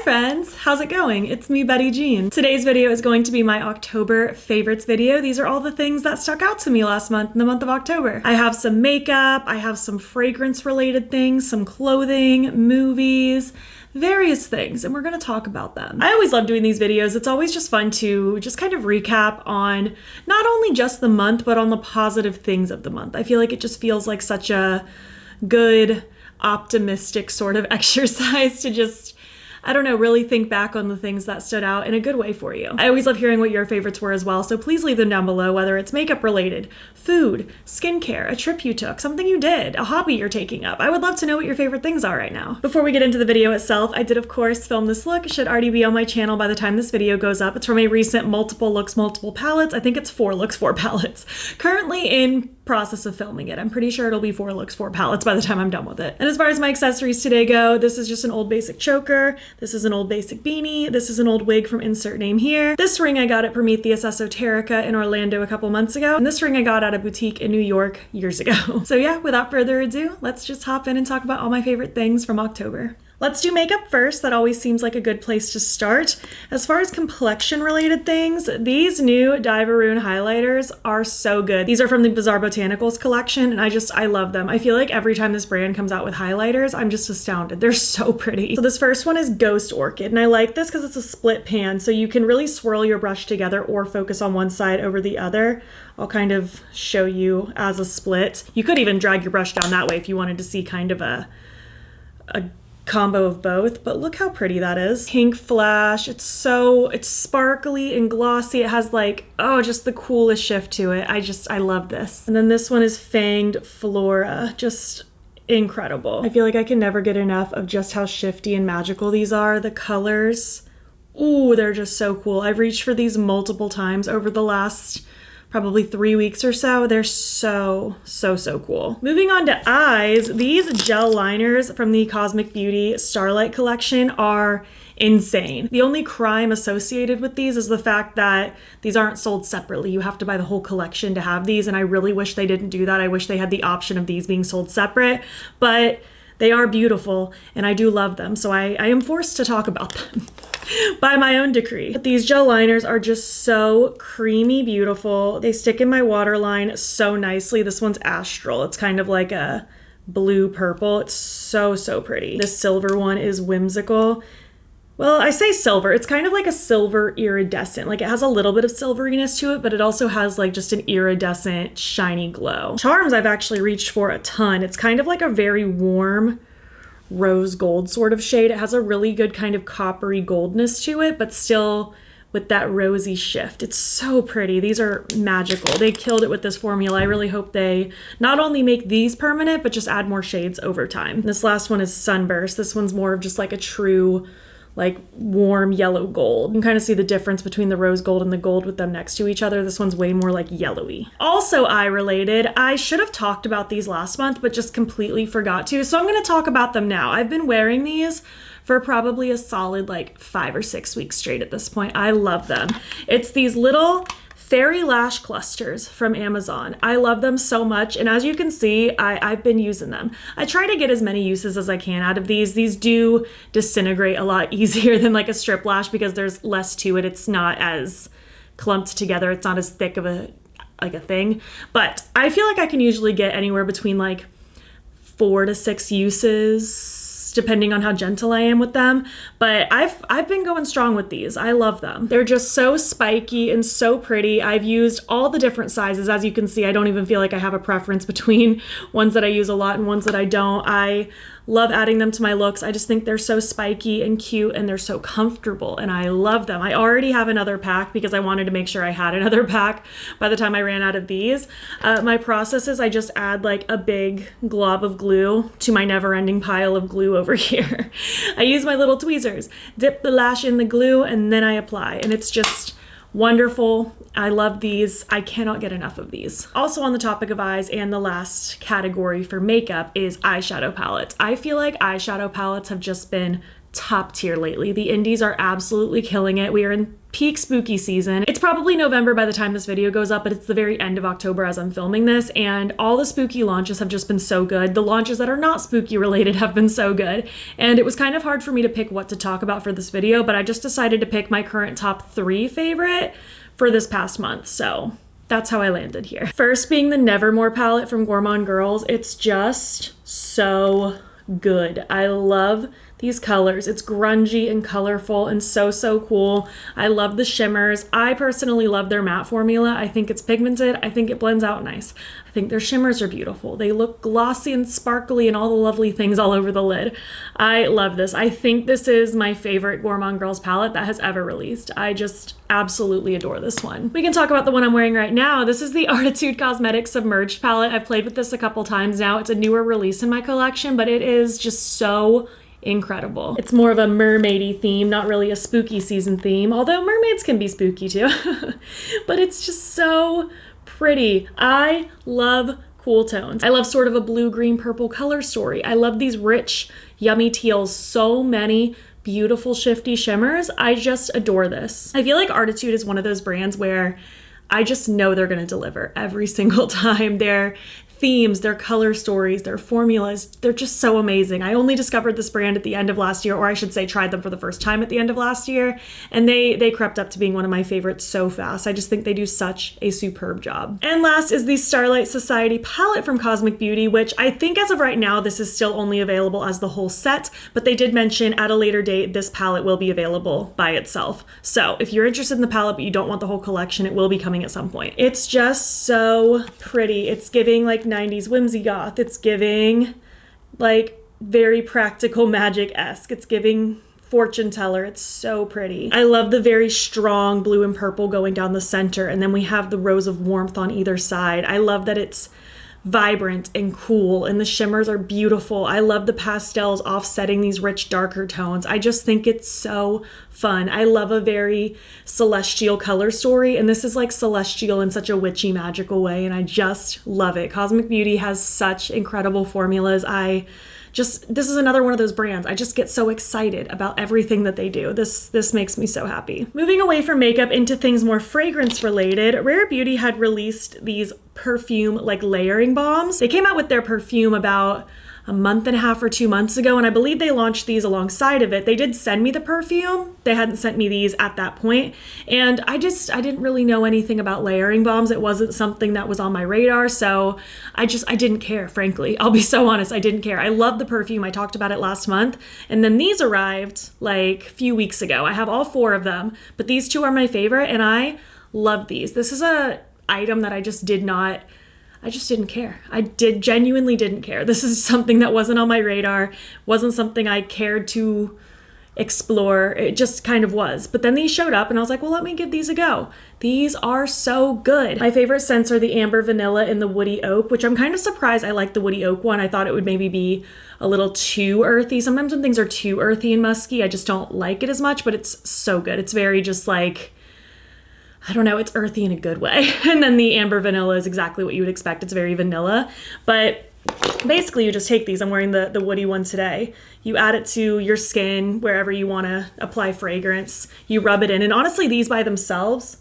friends, how's it going? It's me, Betty Jean. Today's video is going to be my October favorites video. These are all the things that stuck out to me last month in the month of October. I have some makeup, I have some fragrance related things, some clothing, movies, various things, and we're gonna talk about them. I always love doing these videos. It's always just fun to just kind of recap on not only just the month, but on the positive things of the month. I feel like it just feels like such a good, optimistic sort of exercise to just, I don't know, really think back on the things that stood out in a good way for you. I always love hearing what your favorites were as well, so please leave them down below, whether it's makeup related, food, skincare, a trip you took, something you did, a hobby you're taking up. I would love to know what your favorite things are right now. Before we get into the video itself, I did of course film this look. It should already be on my channel by the time this video goes up. It's from a recent multiple looks, multiple palettes. I think it's 4 looks, 4 palettes. Currently in process of filming it. I'm pretty sure it'll be 4 looks, 4 palettes by the time I'm done with it. And as far as my accessories today go, this is just an old basic choker. This is an old basic beanie. This is an old wig from insert name here. This ring I got at Prometheus Esoterica in Orlando a couple months ago. And this ring I got at a boutique in New York years ago. So yeah, without further ado, let's just hop in and talk about all my favorite things from October. Let's do makeup first. That always seems like a good place to start. As far as complexion related things, these new Diveroon highlighters are so good. These are from the Bizarre Botanicals collection, and I love them. I feel like every time this brand comes out with highlighters, I'm just astounded. They're so pretty. So this first one is Ghost Orchid, and I like this because it's a split pan, so you can really swirl your brush together or focus on one side over the other. I'll kind of show you as a split. You could even drag your brush down that way if you wanted to see kind of a combo of both, but look how pretty that is. Pink flash. It's sparkly and glossy. It has like, oh, just the coolest shift to it. I love this. And then this one is Fanged Flora. Just incredible. I feel like I can never get enough of just how shifty and magical these are. The colors, ooh, they're just so cool. I've reached for these multiple times over the last probably 3 weeks or so. They're so cool. Moving on to eyes, these gel liners from the Cosmic Beauty Starlight collection are insane. The only crime associated with these is the fact that these aren't sold separately. You have to buy the whole collection to have these, and I really wish they didn't do that. I wish they had the option of these being sold separate, but they are beautiful and I do love them, so I am forced to talk about them by my own decree. But these gel liners are just so creamy beautiful. They stick in my waterline so nicely. This one's Astral. It's kind of like a blue purple. It's so pretty. This silver one is Whimsical. Well, I say silver, it's kind of like a silver iridescent. Like it has a little bit of silveriness to it, but it also has like just an iridescent shiny glow. Charms I've actually reached for a ton. It's kind of like a very warm rose gold sort of shade. It has a really good kind of coppery goldness to it, but still with that rosy shift. It's so pretty. These are magical. They killed it with this formula. I really hope they not only make these permanent, but just add more shades over time. This last one is Sunburst. This one's more of just like a true like warm yellow gold. You can kind of see the difference between the rose gold and the gold with them next to each other. This one's way more like yellowy. Also eye related, I should have talked about these last month, but just completely forgot to. So I'm gonna talk about them now. I've been wearing these for probably a solid like 5 or 6 weeks straight at this point. I love them. It's these little fairy lash clusters from Amazon. I love them so much, and as you can see, I've been using them. I try to get as many uses as I can out of these. These do disintegrate a lot easier than like a strip lash because there's less to it. It's not as clumped together. It's not as thick of a thing, but I feel like I can usually get anywhere between like 4 to 6 uses depending on how gentle I am with them. But I've been going strong with these. I love them. They're just so spiky and so pretty. I've used all the different sizes. As you can see, I don't even feel like I have a preference between ones that I use a lot and ones that I don't. I love adding them to my looks. I just think they're so spiky and cute and they're so comfortable and I love them. I already have another pack because I wanted to make sure I had another pack by the time I ran out of these. My process is I just add like a big glob of glue to my never-ending pile of glue over here. I use my little tweezers, dip the lash in the glue, and then I apply, and it's just wonderful. I love these. I cannot get enough of these. Also on the topic of eyes, and the last category for makeup is eyeshadow palettes. I feel like eyeshadow palettes have just been top tier lately. The indies are absolutely killing it. We are in peak spooky season. It's probably November by the time this video goes up, but it's the very end of October as I'm filming this, and all the spooky launches have just been so good. The launches that are not spooky related have been so good, and it was kind of hard for me to pick what to talk about for this video, but I just decided to pick my current top 3 favorite for this past month, so that's how I landed here. First being the Nevermore palette from Gourmand Girls. It's just so good. I love these colors. It's grungy and colorful and so cool. I love the shimmers. I personally love their matte formula. I think it's pigmented. I think it blends out nice. I think their shimmers are beautiful. They look glossy and sparkly and all the lovely things all over the lid. I love this. I think this is my favorite Gourmand Girls palette that has ever released. I just absolutely adore this one. We can talk about the one I'm wearing right now. This is the Artitude Cosmetics Submerged palette. I've played with this a couple times now. It's a newer release in my collection, but it is just so incredible. It's more of a mermaidy theme, not really a spooky season theme, although mermaids can be spooky too. But it's just so pretty. I love cool tones. I love sort of a blue, green, purple color story. I love these rich, yummy teals. So many beautiful shifty shimmers. I just adore this. I feel like Artitude is one of those brands where I just know they're going to deliver every single time. Their themes, their color stories, their formulas, they're just so amazing. I only discovered this brand at the end of last year, or I should say tried them for the first time at the end of last year, and they crept up to being one of my favorites so fast. I just think they do such a superb job. And last is the Starlight Society palette from Cosmic Beauty, which I think as of right now, this is still only available as the whole set, but they did mention at a later date, this palette will be available by itself. So if you're interested in the palette, but you don't want the whole collection, it will be coming at some point. It's just so pretty. It's giving like 90s whimsy goth. It's giving like very practical magic-esque. It's giving fortune teller. It's so pretty. I love the very strong blue and purple going down the center, and then we have the rose of warmth on either side. I love that it's vibrant and cool, and the shimmers are beautiful. I love the pastels offsetting these rich darker tones. I just think it's so fun. I love a very celestial color story, and this is like celestial in such a witchy magical way, and I just love it. Cosmic Beauty has such incredible formulas. This is another one of those brands. I just get so excited about everything that they do. This makes me so happy. Moving away from makeup into things more fragrance related, Rare Beauty had released these perfume like layering bombs. They came out with their perfume about a month and a half or 2 months ago, and I believe they launched these alongside of it. They did send me the perfume. They hadn't sent me these at that point, and I didn't really know anything about layering bombs. It wasn't something that was on my radar, so I didn't care, frankly. I'll be so honest, I didn't care. I love the perfume. I talked about it last month, and then these arrived like a few weeks ago. I have all 4 of them, but these 2 are my favorite, and I love these. This is a item that I just didn't care. Genuinely didn't care. This is something that wasn't on my radar, wasn't something I cared to explore. It just kind of was. But then these showed up and I was like, well, let me give these a go. These are so good. My favorite scents are the amber vanilla and the woody oak, which I'm kind of surprised I like the woody oak one. I thought it would maybe be a little too earthy. Sometimes when things are too earthy and musky, I just don't like it as much, but it's so good. It's very just like, I don't know, it's earthy in a good way. And then the amber vanilla is exactly what you would expect. It's very vanilla, but basically you just take these. I'm wearing the woody one today. You add it to your skin wherever you want to apply fragrance. You rub it in, and honestly, these by themselves,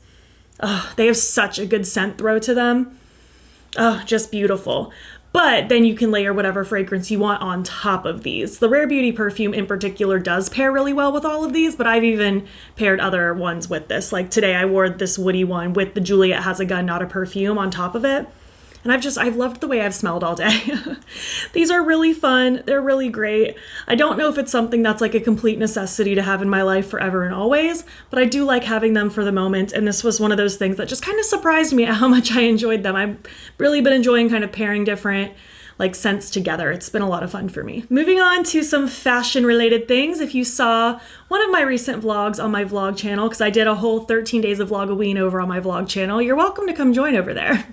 they have such a good scent throw to them. Oh, just beautiful. But then you can layer whatever fragrance you want on top of these. The Rare Beauty perfume in particular does pair really well with all of these, but I've even paired other ones with this. Like today I wore this woody one with the Juliet Has a Gun, Not a Perfume on top of it. And I've loved the way I've smelled all day. These are really fun. They're really great. I don't know if it's something that's like a complete necessity to have in my life forever and always, but I do like having them for the moment. And this was one of those things that just kind of surprised me at how much I enjoyed them. I've really been enjoying kind of pairing different like scents together. It's been a lot of fun for me. Moving on to some fashion related things. If you saw one of my recent vlogs on my vlog channel, because I did a whole 13 days of Vlogoween over on my vlog channel, you're welcome to come join over there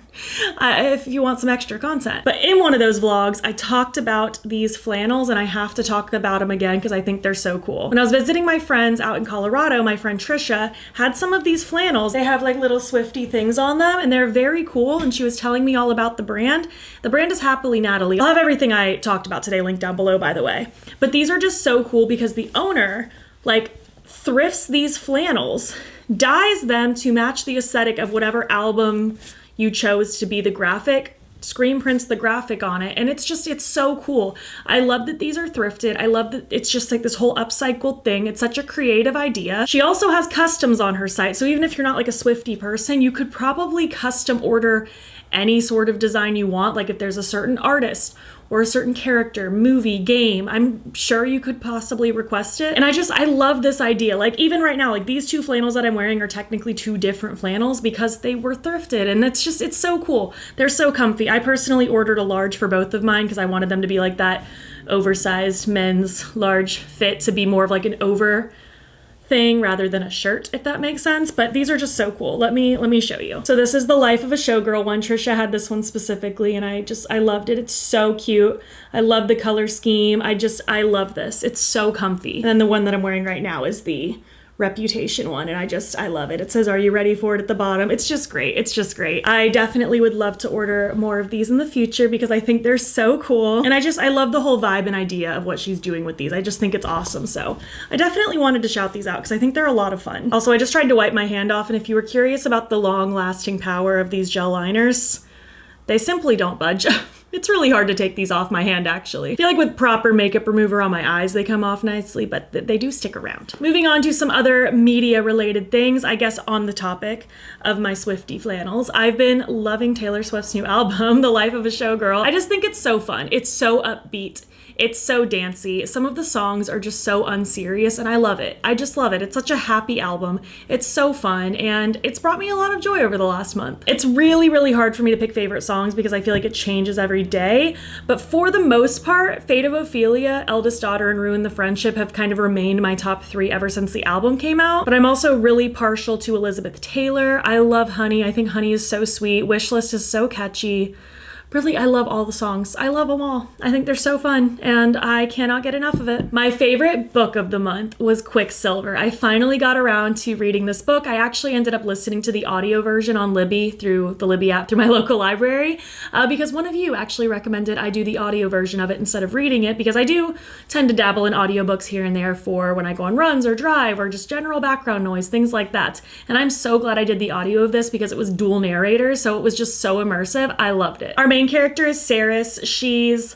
if you want some extra content. But in one of those vlogs, I talked about these flannels, and I have to talk about them again because I think they're so cool. When I was visiting my friends out in Colorado, my friend Trisha had some of these flannels. They have like little Swifty things on them, and they're very cool, and she was telling me all about the brand. The brand is Happily Natural. Natalie. I'll have everything I talked about today linked down below, by the way. But these are just so cool because the owner, like, thrifts these flannels, dyes them to match the aesthetic of whatever album you chose to be the graphic, screen prints the graphic on it, and it's so cool. I love that these are thrifted. I love that it's just like this whole upcycled thing. It's such a creative idea. She also has customs on her site, so even if you're not like a Swiftie person, you could probably custom order any sort of design you want. Like if there's a certain artist or a certain character, movie, game, I'm sure you could possibly request it. And I love this idea. Like even right now, like these two flannels that I'm wearing are technically two different flannels because they were thrifted, and it's so cool. They're so comfy. I personally ordered a large for both of mine because I wanted them to be like that oversized men's large fit, to be more of like an over thing rather than a shirt, if that makes sense. But these are just so cool. Let me show you. So this is the Life of a Showgirl one. Trisha had this one specifically, and I loved it. It's so cute. I love the color scheme. I love this. It's so comfy. And then the one that I'm wearing right now is the Reputation one, and I love it. It says, "Are you ready for it?" at the bottom. It's just great. It's just great. I definitely would love to order more of these in the future because I think they're so cool. And I love the whole vibe and idea of what she's doing with these. I just think it's awesome. So I definitely wanted to shout these out because I think they're a lot of fun. Also, I just tried to wipe my hand off, and if you were curious about the long-lasting power of these gel liners, they simply don't budge. It's really hard to take these off my hand, actually. I feel like with proper makeup remover on my eyes, they come off nicely, but they do stick around. Moving on to some other media-related things, I guess on the topic of my Swiftie flannels, I've been loving Taylor Swift's new album, The Life of a Showgirl. I just think it's so fun. It's so upbeat. It's so dancey. Some of the songs are just so unserious, and I love it. I just love it. It's such a happy album. It's so fun, and it's brought me a lot of joy over the last month. It's really, really hard for me to pick favorite songs because I feel like it changes every day, but for the most part, Fate of Ophelia, Eldest Daughter, and Ruin the Friendship have kind of remained my top 3 ever since the album came out. But I'm also really partial to Elizabeth Taylor. I love Honey. I think Honey is so sweet. Wishlist is so catchy. Really, I love all the songs. I love them all. I think they're so fun, and I cannot get enough of it. My favorite book of the month was Quicksilver. I finally got around to reading this book. I actually ended up listening to the audio version on Libby through the Libby app through my local library because one of you actually recommended I do the audio version of it instead of reading it, because I do tend to dabble in audiobooks here and there for when I go on runs or drive or just general background noise, things like that. And I'm so glad I did the audio of this because it was dual narrators, so it was just so immersive. I loved it. Our main character is Saris. She's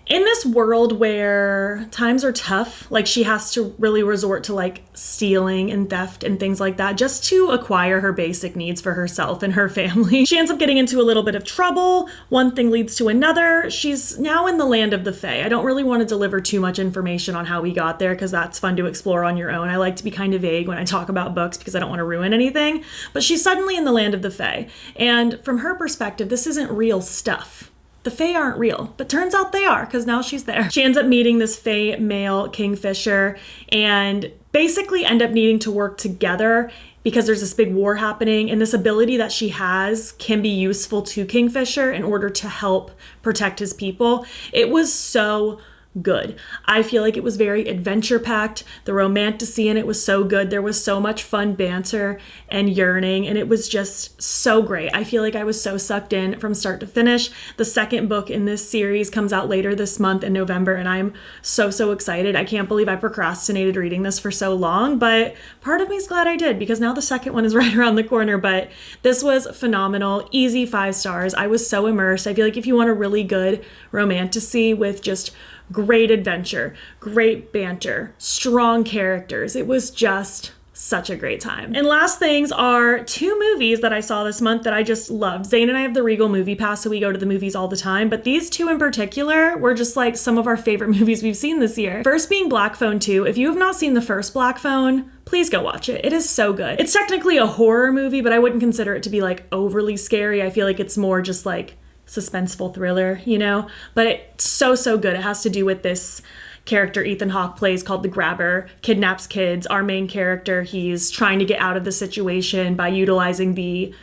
in this world where times are tough. Like she has to really resort to like stealing and theft and things like that just to acquire her basic needs for herself and her family. She ends up getting into a little bit of trouble. One thing leads to another. She's now in the land of the Fae. I don't really want to deliver too much information on how we got there because that's fun to explore on your own. I like to be kind of vague when I talk about books because I don't want to ruin anything. But she's suddenly in the land of the Fae. And from her perspective, this isn't real stuff. The Fae aren't real, but turns out they are because now she's there. She ends up meeting this Fae male kingfisher and basically end up needing to work together because there's this big war happening, and this ability that she has can be useful to Kingfisher in order to help protect his people. It was so good. I feel like it was very adventure-packed. The romantasy in it was so good. There was so much fun banter and yearning, and it was just so great. I feel like I was so sucked in from start to finish. The second book in this series comes out later this month in November, and I'm so excited. I can't believe I procrastinated reading this for so long, but part of me is glad I did because now the second one is right around the corner. But this was phenomenal. Easy 5 stars. I was so immersed. I feel like if you want a really good romantasy with just great adventure, great banter, strong characters, it was just such a great time. And last things are 2 movies that I saw this month that I just loved. Zane and I have the Regal Movie Pass, so we go to the movies all the time, but these 2 in particular were just like some of our favorite movies we've seen this year. First being Black Phone 2. If you have not seen the first Black Phone, please go watch it. It is so good. It's technically a horror movie, but I wouldn't consider it to be like overly scary. I feel like it's more just like suspenseful thriller, you know, but it's so good. It has to do with this character Ethan Hawke plays called the Grabber, kidnaps kids. Our main character, he's trying to get out of the situation by utilizing the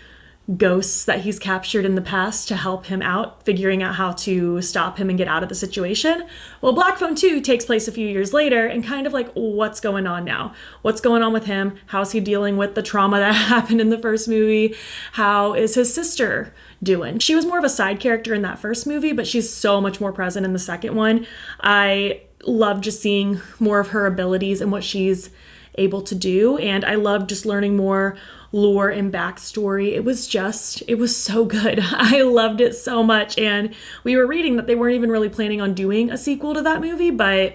ghosts that he's captured in the past to help him out, figuring out how to stop him and get out of the situation. Well, Black Phone 2 takes place a few years later and kind of like, what's going on now? What's going on with him? How's he dealing with the trauma that happened in the first movie? How is his sister doing? She was more of a side character in that first movie, but she's so much more present in the second one. I love just seeing more of her abilities and what she's able to do, and I love just learning more lore and backstory. It was so good. I loved it so much, and we were reading that they weren't even really planning on doing a sequel to that movie, but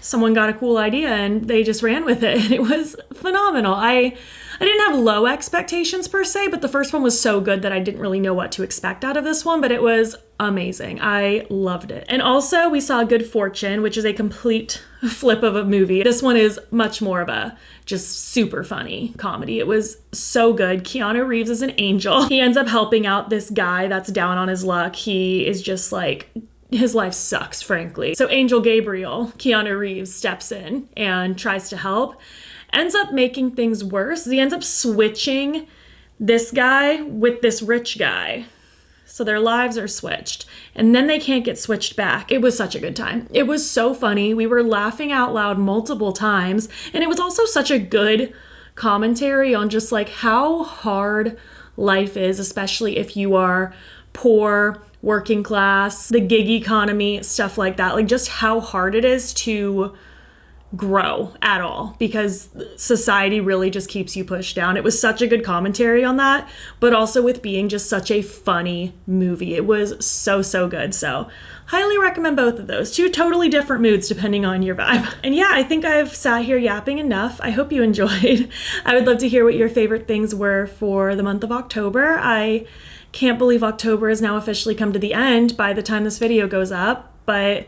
someone got a cool idea and they just ran with it, and it was phenomenal. I didn't have low expectations per se, but the first one was so good that I didn't really know what to expect out of this one, but it was amazing. I loved it. And also we saw Good Fortune, which is a complete flip of a movie. This one is much more of a just super funny comedy. It was so good. Keanu Reeves is an angel. He ends up helping out this guy that's down on his luck. He is just like, his life sucks, frankly. So Angel Gabriel, Keanu Reeves, steps in and tries to help. Ends up making things worse. He ends up switching this guy with this rich guy. So their lives are switched. And then they can't get switched back. It was such a good time. It was so funny. We were laughing out loud multiple times. And it was also such a good commentary on just like how hard life is, especially if you are poor, working class, the gig economy, stuff like that. Like just how hard it is to grow at all, because society really just keeps you pushed down. It was such a good commentary on that, but also with being just such a funny movie. It was so good. So highly recommend both of those. Two totally different moods depending on your vibe. And yeah, I think I've sat here yapping enough. I hope you enjoyed. I would love to hear what your favorite things were for the month of October. I can't believe October has now officially come to the end by the time this video goes up, but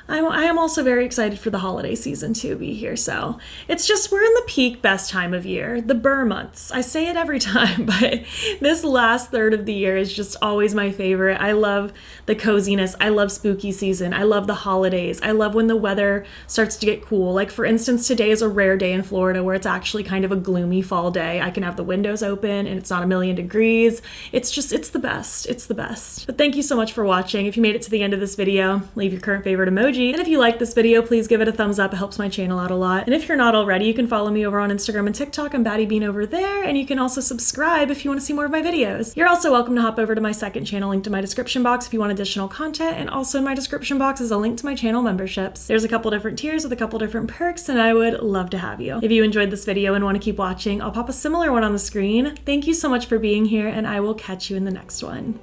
I am also very excited for the holiday season to be here. So it's just, we're in the peak best time of year, the Burr months. I say it every time, but this last third of the year is just always my favorite. I love the coziness. I love spooky season. I love the holidays. I love when the weather starts to get cool. Like for instance, today is a rare day in Florida where it's actually kind of a gloomy fall day. I can have the windows open and it's not 1,000,000 degrees. It's the best. It's the best. But thank you so much for watching. If you made it to the end of this video, leave your current favorite emoji. And if you like this video, please give it a thumbs up. It helps my channel out a lot. And if you're not already, you can follow me over on Instagram and TikTok. I'm battybean over there. And you can also subscribe if you want to see more of my videos. You're also welcome to hop over to my second channel linked in my description box if you want additional content. And also in my description box is a link to my channel memberships. There's a couple different tiers with a couple different perks, and I would love to have you. If you enjoyed this video and want to keep watching, I'll pop a similar one on the screen. Thank you so much for being here, and I will catch you in the next one.